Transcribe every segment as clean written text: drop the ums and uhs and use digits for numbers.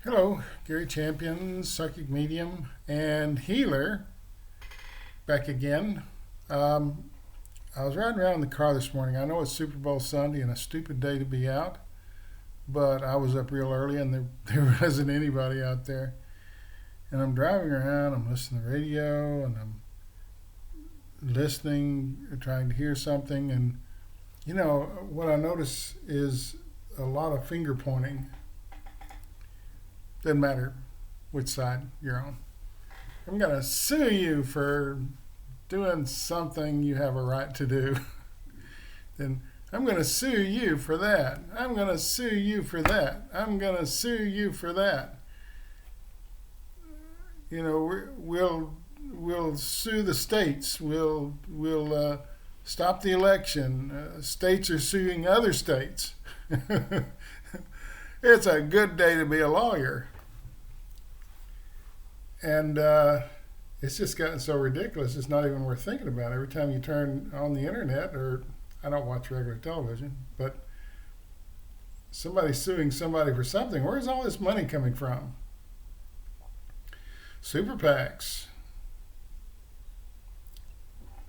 Hello, Gary Champion, psychic medium and healer, back again. Um, I was riding around in the car this morning. I know it's Super Bowl Sunday and a stupid day to be out, but I was up real early and there wasn't anybody out there. And I'm driving around, I'm listening to the radio, and I'm listening, trying to hear something. And, what I notice is a lot of finger pointing. Doesn't matter which side you're on. I'm going to sue you for doing something you have a right to do. Then I'm going to sue you for that. I'm going to sue you for that. I'm going to sue you for that. We'll sue the states. We'll stop the election. States are suing other states. It's a good day to be a lawyer. And it's just gotten so ridiculous, it's not even worth thinking about. Every time you turn on the internet, or I don't watch regular television, but somebody's suing somebody for something. Where's all this money coming from? Super PACs.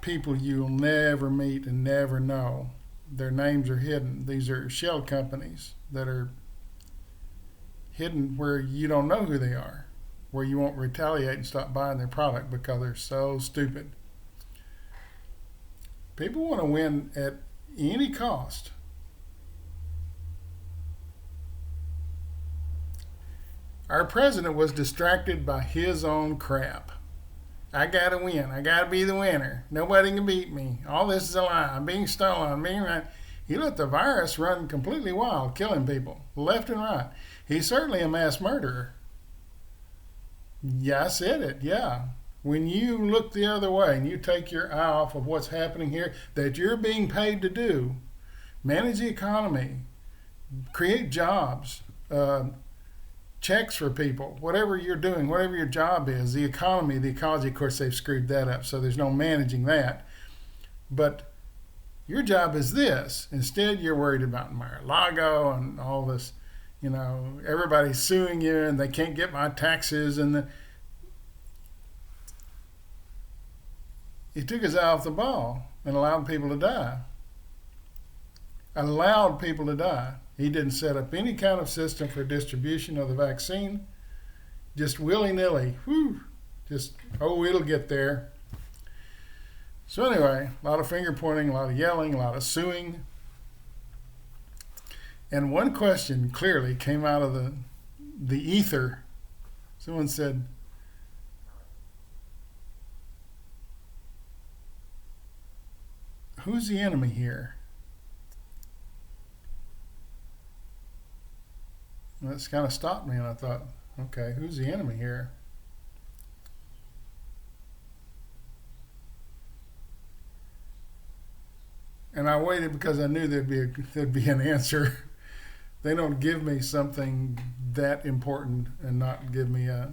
People you'll never meet and never know. Their names are hidden. These are shell companies that are hidden where you don't know who they are, where you won't retaliate and stop buying their product because they're so stupid. People want to win at any cost. Our president was distracted by his own crap. I gotta win. I gotta be the winner. Nobody can beat me. All this is a lie. I'm being stolen. I'm being right. He let the virus run completely wild, killing people left and right. He's certainly a mass murderer. Yeah, I said it. Yeah. When you look the other way and you take your eye off of what's happening here that you're being paid to do, manage the economy, create jobs, checks for people, whatever you're doing, whatever your job is, the economy, the ecology, of course, they've screwed that up, so there's no managing that. But your job is this. Instead, you're worried about Mar-a-Lago and all this, everybody's suing you and they can't get my taxes. He took his eye off the ball and allowed people to die. Allowed people to die. He didn't set up any kind of system for distribution of the vaccine. Just willy-nilly. It'll get there. So anyway, a lot of finger pointing, a lot of yelling, a lot of suing. And one question clearly came out of the ether. Someone said, who's the enemy here? And that's kind of stopped me, and I thought, okay, who's the enemy here? And I waited because I knew there'd be an answer. They don't give me something that important and not give me a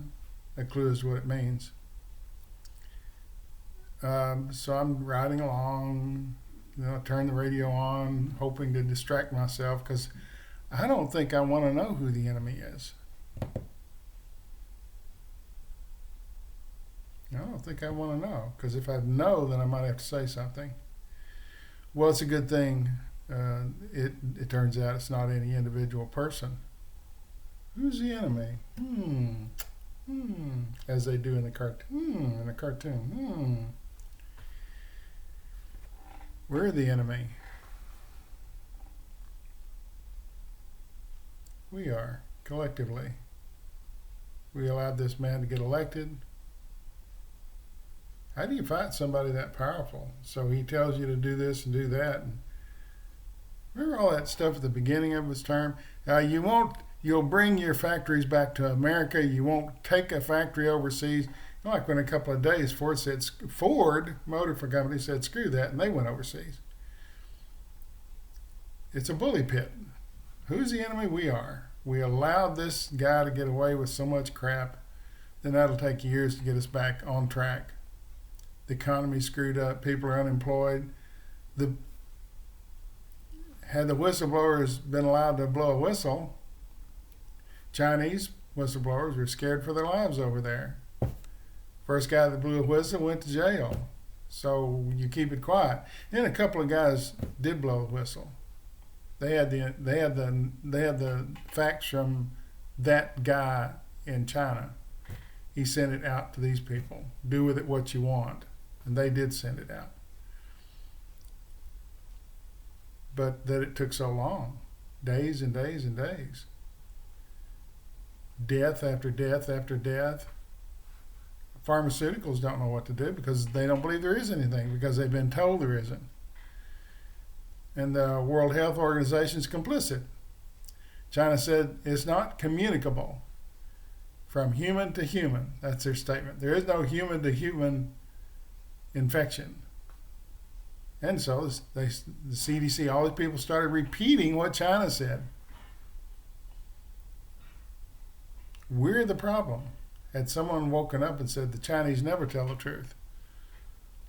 clue as to what it means. So I'm riding along, turn the radio on, hoping to distract myself because I don't think I want to know who the enemy is. I don't think I want to know, because if I know, then I might have to say something. Well, it's a good thing. It turns out it's not any individual person. Who's the enemy? As they do in the cartoon. We're the enemy. We are, collectively. We allowed this man to get elected. How do you fight somebody that powerful? So he tells you to do this and do that. And remember all that stuff at the beginning of his term? You'll bring your factories back to America. You won't take a factory overseas. Like when a couple of days Ford Motor Company said, screw that, and they went overseas. It's a bully pit. Who's the enemy? We are. We allowed this guy to get away with so much crap, then that'll take years to get us back on track. The economy's screwed up. People are unemployed. Had the whistleblowers been allowed to blow a whistle, Chinese whistleblowers were scared for their lives over there. First guy that blew a whistle went to jail. So you keep it quiet. And a couple of guys did blow a whistle. They had the facts from that guy in China. He sent it out to these people. Do with it what you want. And they did send it out. But that it took so long. Days and days and days. Death after death after death. Pharmaceuticals don't know what to do because they don't believe there is anything because they've been told there isn't. And the World Health Organization is complicit. China said it's not communicable from human to human. That's their statement. There is no human to human infection. And so the CDC, all these people started repeating what China said. We're the problem. Had someone woken up and said the Chinese never tell the truth.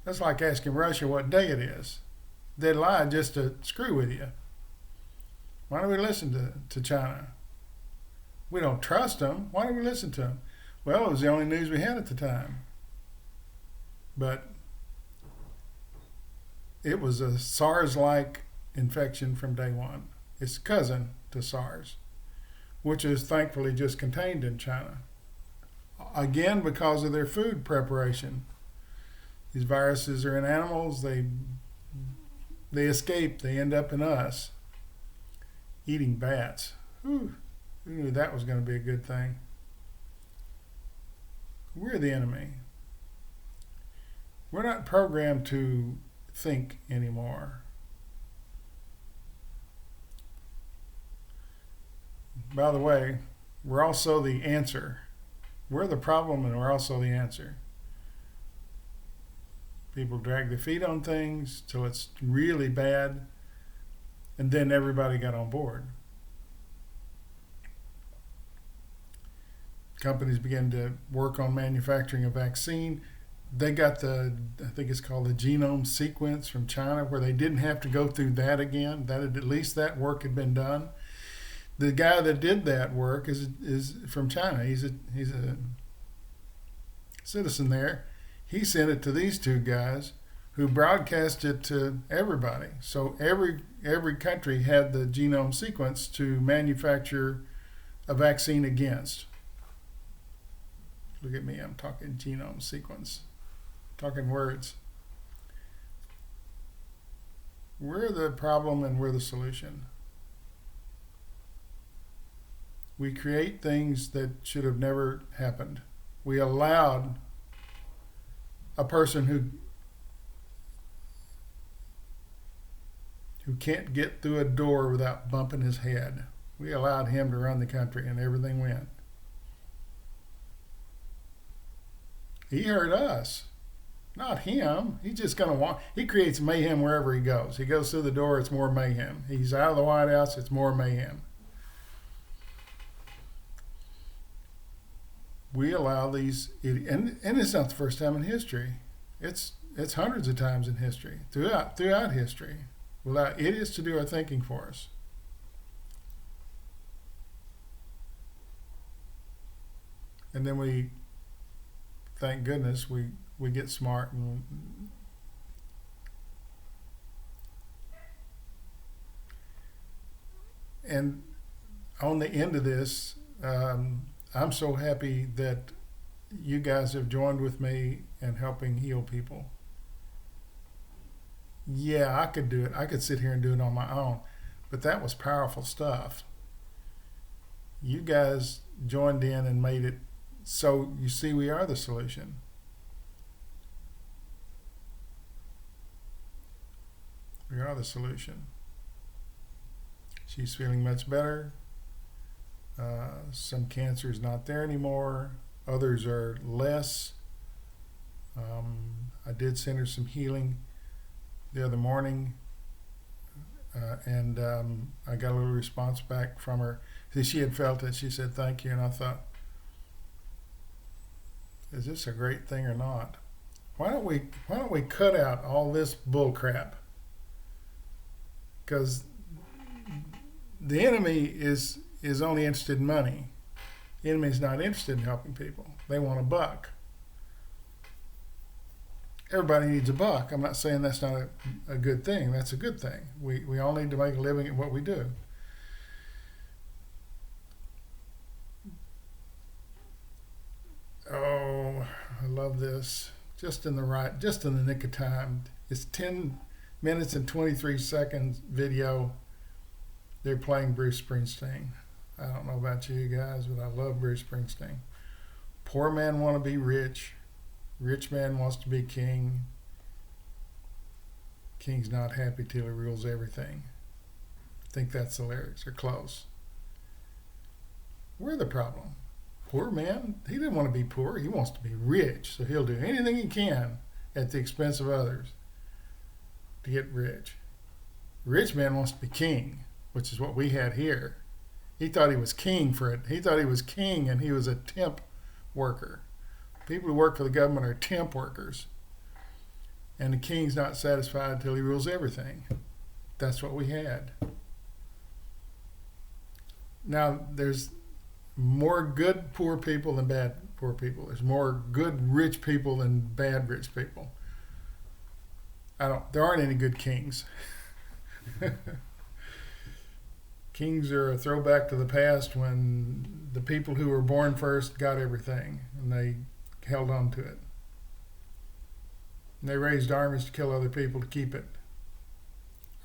That's like asking Russia what day it is. They lie just to screw with you. Why do we listen to China? We don't trust them. Why do we listen to them? Well, it was the only news we had at the time. But it was a SARS-like infection from day one. It's cousin to SARS, which is thankfully just contained in China. Again, because of their food preparation. These viruses are in animals. They escape. They end up in us. Eating bats. Whew. Who knew that was going to be a good thing? We're the enemy. We're not programmed to think anymore. By the way, we're also the answer. We're the problem and we're also the answer. People drag their feet on things till it's really bad, and then everybody got on board. Companies began to work on manufacturing a vaccine. They got I think it's called the genome sequence from China, where they didn't have to go through that again. At least that work had been done. The guy that did that work is from China. He's a citizen there. He sent it to these two guys who broadcast it to everybody. So every country had the genome sequence to manufacture a vaccine against. Look at me, I'm talking genome sequence, talking words. We're the problem and we're the solution. We create things that should have never happened. We allowed a person who can't get through a door without bumping his head. We allowed him to run the country and everything went. He hurt us, not him. He's just going to he creates mayhem wherever he goes. He goes through the door, it's more mayhem. He's out of the White House, it's more mayhem. We allow these, and it's not the first time in history. It's hundreds of times in history, throughout history. We allow idiots to do our thinking for us. And then we, thank goodness, we get smart and on the end of this, I'm so happy that you guys have joined with me in helping heal people. Yeah, I could do it. I could sit here and do it on my own, but that was powerful stuff. You guys joined in and made it so you see we are the solution. We are the solution. She's feeling much better. Some cancer is not there anymore. Others are less. I did send her some healing the other morning, and I got a little response back from her. She had felt it. She said thank you, and I thought, is this a great thing or not? Why don't we cut out all this bull crap? Because the enemy is only interested in money. The enemy's not interested in helping people. They want a buck. Everybody needs a buck. I'm not saying that's not a good thing. That's a good thing. We all need to make a living at what we do. Oh, I love this. Just in the nick of time. It's 10 minutes and 23 seconds video. They're playing Bruce Springsteen. I don't know about you guys, but I love Bruce Springsteen. Poor man want to be rich. Rich man wants to be king. King's not happy till he rules everything. I think that's the lyrics, or close. We're the problem. Poor man, he didn't want to be poor. He wants to be rich, so he'll do anything he can at the expense of others to get rich. Rich man wants to be king, which is what we had here. He thought he was king for it. He thought he was king, and he was a temp worker. People who work for the government are temp workers. And the king's not satisfied until he rules everything. That's what we had. Now, there's more good poor people than bad poor people. There's more good rich people than bad rich people. There aren't any good kings. Kings are a throwback to the past when the people who were born first got everything and they held on to it. And they raised armies to kill other people to keep it.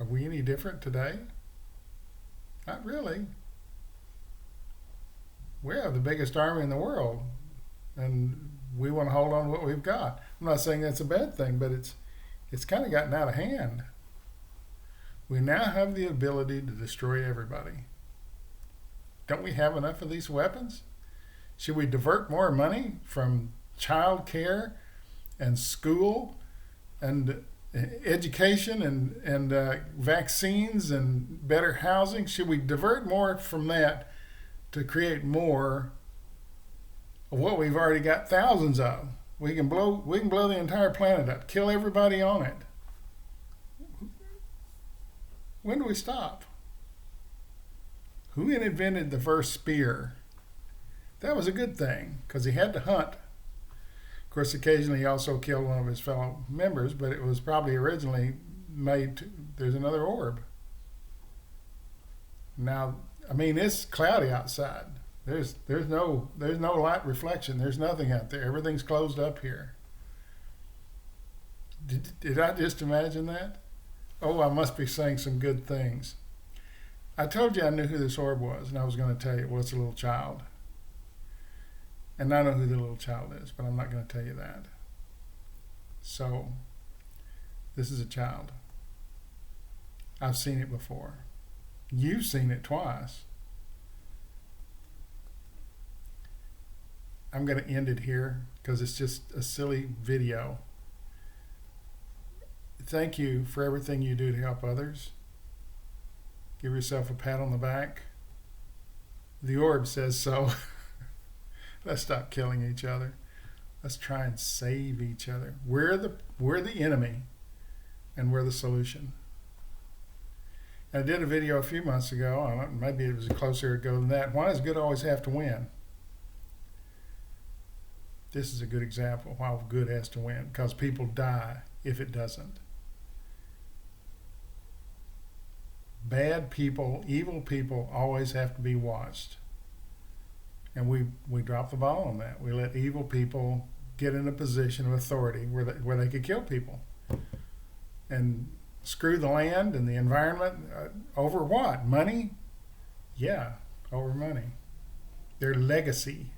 Are we any different today? Not really. We have the biggest army in the world, and we want to hold on to what we've got. I'm not saying that's a bad thing, but it's kind of gotten out of hand. We now have the ability to destroy everybody. Don't we have enough of these weapons? Should we divert more money from child care and school and education and vaccines and better housing? Should we divert more from that to create more of what we've already got thousands of? We can blow the entire planet up, kill everybody on it. When do we stop? Who invented the first spear? That was a good thing because he had to hunt. Of course, occasionally he also killed one of his fellow members, but it was probably originally there's another orb. Now, I mean, it's cloudy outside. There's no light reflection. There's nothing out there. Everything's closed up here. Did I just imagine that? Oh, I must be saying some good things. I told you I knew who this orb was, and I was going to tell you, well, it's a little child. And I know who the little child is, but I'm not going to tell you that. So, this is a child. I've seen it before. You've seen it twice. I'm going to end it here because it's just a silly video. Thank you for everything you do to help others. Give yourself a pat on the back. The orb says so. Let's stop killing each other. Let's try and save each other. We're the enemy, and we're the solution. I did a video a few months ago, maybe it was closer ago than that. Why does good always have to win? This is a good example of why good has to win, because people die if it doesn't. Bad people, evil people always have to be watched. And we drop the ball on that. We let evil people get in a position of authority where they could kill people. And screw the land and the environment over what? Money? Yeah, over money. Their legacy.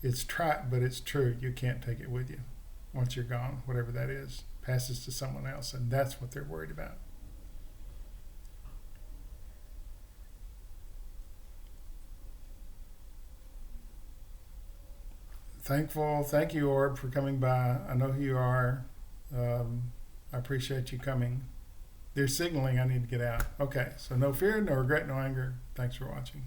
It's trite, but it's true. You can't take it with you. Once you're gone, whatever that is, passes to someone else, and that's what they're worried about. Thank you, Orb, for coming by. I know who you are. I appreciate you coming. They're signaling I need to get out. Okay, so no fear, no regret, no anger. Thanks for watching.